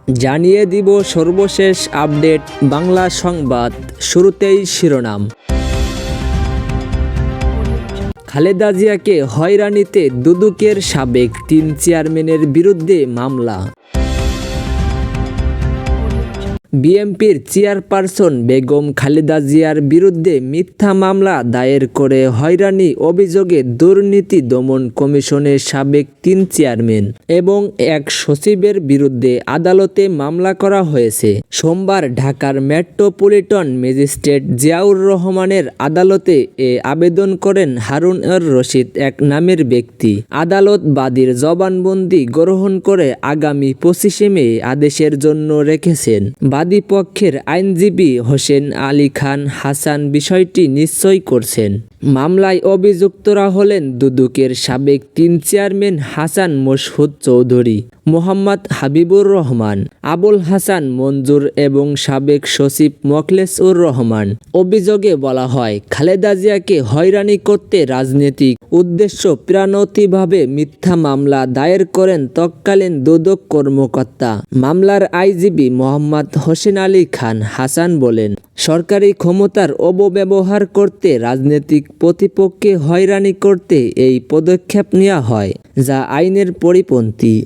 জানিয়ে দিব সর্বশেষ আপডেট বাংলা সংবাদ। শুরুতেই শিরোনাম। খালেদা জিয়াকে হয়রানিতে দুদকের সাবেক 3 চেয়ারম্যানের বিরুদ্ধে মামলা। বিএনপির চেয়ারপারসন বেগম খালেদা জিয়ার বিরুদ্ধে মিথ্যা মামলা দায়ের করে হয়রানি অভিযোগে দুর্নীতি দমন কমিশনের সাবেক 3 চেয়ারম্যান এবং এক সচিবের বিরুদ্ধে আদালতে মামলা করা হয়েছে। সোমবার ঢাকার মেট্রোপলিটন ম্যাজিস্ট্রেট জিয়াউর রহমানের আদালতে এ আবেদন করেন হারুন আর রশিদ এক নামের ব্যক্তি। আদালত বাদীর জবানবন্দি গ্রহণ করে আগামী 25 মে আদেশের জন্য রেখেছেন। বাদী পক্ষের আইনজীবী হোসেন আলী খান হাসান বিষয়টি নিশ্চয় করছেন। মামলায় অভিযুক্তরা হলেন দুদকের সাবেক 3 চেয়ারম্যান হাসান মসহুদ চৌধুরী, মোহাম্মদ হাবিবুর রহমান, আবুল হাসান মঞ্জুর এবং সাবেক সচিব মোখলেসুর রহমান। অভিযোগে বলা হয়, খালেদা জিয়াকে হয়রানি করতে রাজনৈতিক উদ্দেশ্য প্রাণতিভাবে মিথ্যা মামলা দায়ের করেন তৎকালীন দুদক কর্মকর্তা। মামলার আইনজীবী মোহাম্মদ হোসেন আলী খান হাসান বলেন, সরকারি ক্ষমতার অপব্যবহার করতে রাজনৈতিক প্রতিপক্ষকে হয়রানি করতে এই পদক্ষেপ নেওয়া হয়, যা আইনের পরিপন্থী।